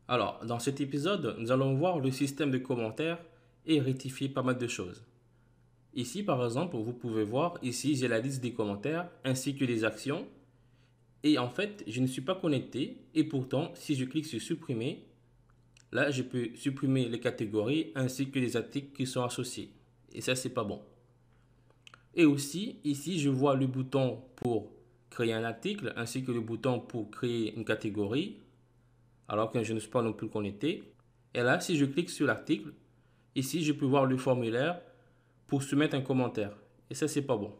Alors, dans cet épisode, nous allons voir le système de commentaires et rectifier pas mal de choses. Ici, par exemple, vous pouvez voir, ici, j'ai la liste des commentaires ainsi que des actions. Et en fait, je ne suis pas connecté. Et pourtant, si je clique sur supprimer, là, je peux supprimer les catégories ainsi que les articles qui sont associés. Et ça, c'est pas bon. Et aussi, ici, je vois le bouton pour créer un article ainsi que le bouton pour créer une catégorie, alors que je ne suis pas non plus connecté. Et là, si je clique sur l'article, ici, je peux voir le formulaire pour soumettre un commentaire. Et ça, c'est pas bon.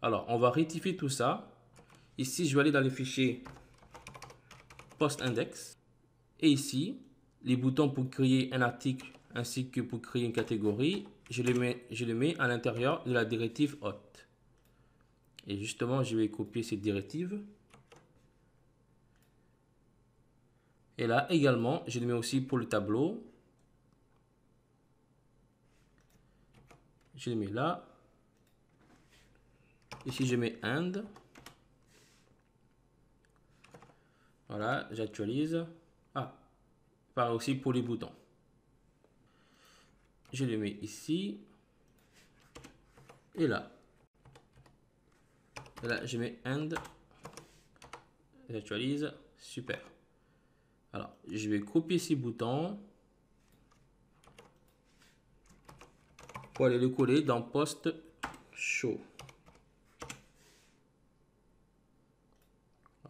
Alors, on va rectifier tout ça. Ici, je vais aller dans le fichier post-index. Et ici, les boutons pour créer un article ainsi que pour créer une catégorie, je les mets à l'intérieur de la directive hot. Et justement, je vais copier cette directive. Et là, également, je le mets aussi pour le tableau. Je le mets là. Ici, je mets end. Voilà, j'actualise. Ah, pareil aussi pour les boutons. Je le mets ici. Et là. Et là, je mets end. J'actualise. Super. Alors, je vais copier ces boutons pour aller le coller dans Post Show.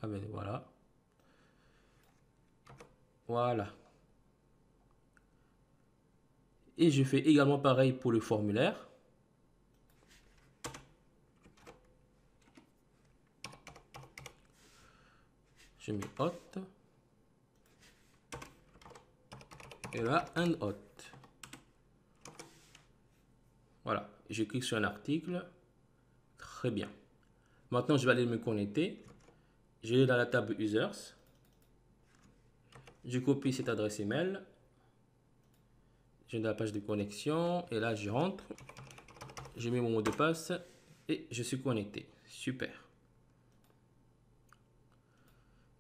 Ah ben voilà. Voilà. Et je fais également pareil pour le formulaire. Je mets hot. Et là, end hot. Voilà. Je clique sur un article. Très bien. Maintenant, je vais aller me connecter. Je vais dans la table Users. Je copie cette adresse email. Je vais dans la page de connexion. Et là, je rentre. Je mets mon mot de passe. Et je suis connecté. Super.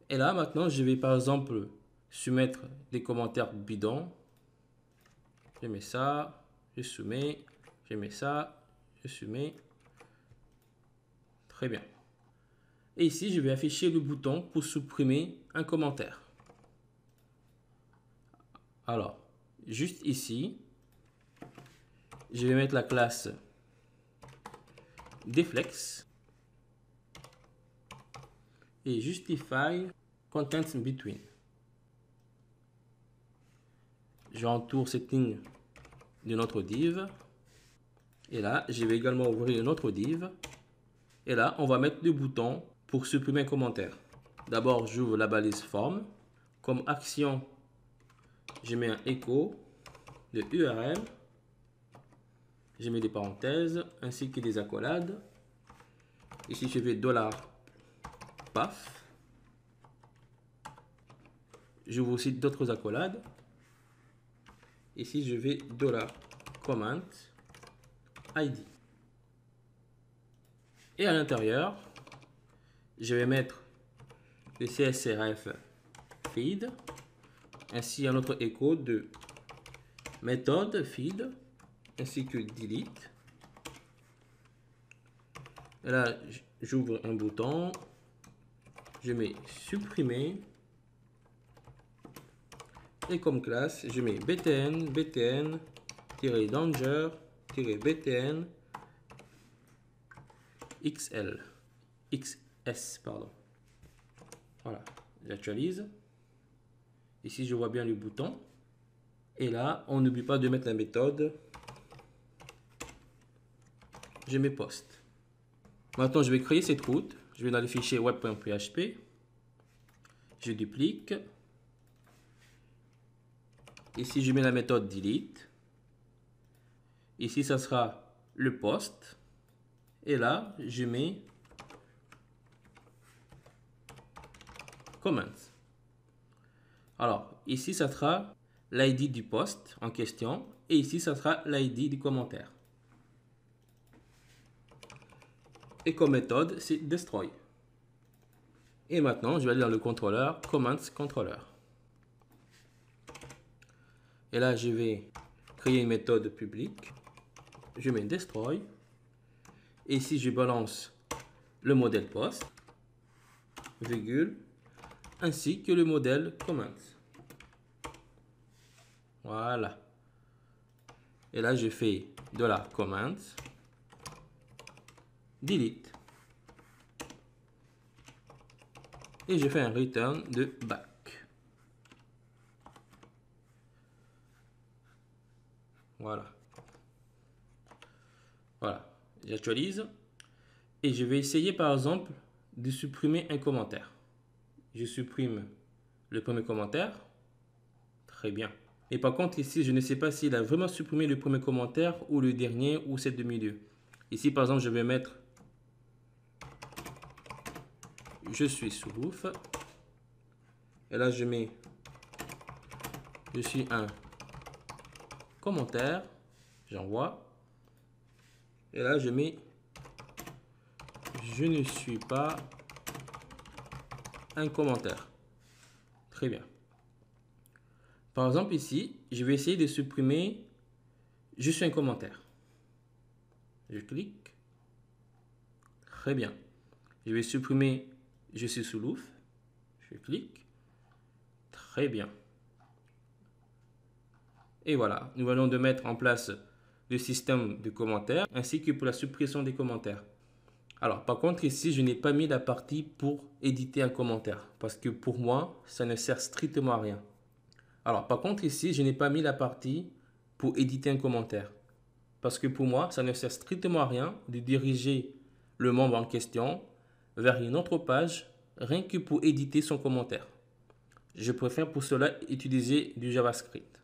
Et là, maintenant, je vais par exemple soumettre des commentaires bidons. Je mets ça. Je soumets. Je mets ça. Je soumets. Très bien. Et ici, je vais afficher le bouton pour supprimer un commentaire. Alors, juste ici, je vais mettre la classe deflex et justify contents between. Je entoure cette ligne de notre div. Et là, je vais également ouvrir notre div. Et là, on va mettre le bouton pour supprimer un commentaire. D'abord, j'ouvre la balise form. Comme action, je mets un echo de URL. Je mets des parenthèses ainsi que des accolades. Ici, je vais $path. J'ouvre aussi d'autres accolades. Ici, je vais $comment ID. Et à l'intérieur, je vais mettre le CSRF feed ainsi un autre écho de méthode feed ainsi que delete. Et là, j'ouvre un bouton, je mets supprimer et comme classe, je mets btn-danger-btn xs, pardon. Voilà, j'actualise. Ici, je vois bien le bouton. Et là, on n'oublie pas de mettre la méthode. Je mets post. Maintenant, je vais créer cette route. Je vais dans le fichier web.php. Je duplique. Ici, je mets la méthode delete. Ici, ça sera le post. Et là, je mets comments. Alors, ici, ça sera l'ID du post en question. Et ici, ça sera l'ID du commentaire. Et comme méthode, c'est destroy. Et maintenant, je vais aller dans le contrôleur, comments controller. Et là, je vais créer une méthode publique. Je mets destroy. Et ici, je balance le modèle post, virgule, ainsi que le modèle comment. Voilà. Et là, je fais de la comment, delete. Et je fais un return de back. Voilà. Voilà. J'actualise. Et je vais essayer par exemple de supprimer un commentaire. Je supprime le premier commentaire. Très bien. Et par contre ici, je ne sais pas s'il a vraiment supprimé le premier commentaire ou le dernier ou celle de milieu. Ici par exemple, je vais mettre je suis Soulouf. Et là, je mets je suis un commentaire. J'envoie. Et là, je mets je ne suis pas un commentaire. Très bien. Par exemple ici, je vais essayer de supprimer je suis un commentaire. Je clique. Très bien. Je vais supprimer je suis Soulouf. Je clique. Très bien. Et voilà, nous allons de mettre en place le système de commentaires ainsi que pour la suppression des commentaires. Alors, par contre, ici, je n'ai pas mis la partie pour éditer un commentaire parce que pour moi, ça ne sert strictement à rien. Alors, par contre, ici, je n'ai pas mis la partie pour éditer un commentaire parce que pour moi, ça ne sert strictement à rien de diriger le membre en question vers une autre page rien que pour éditer son commentaire. Je préfère pour cela utiliser du JavaScript.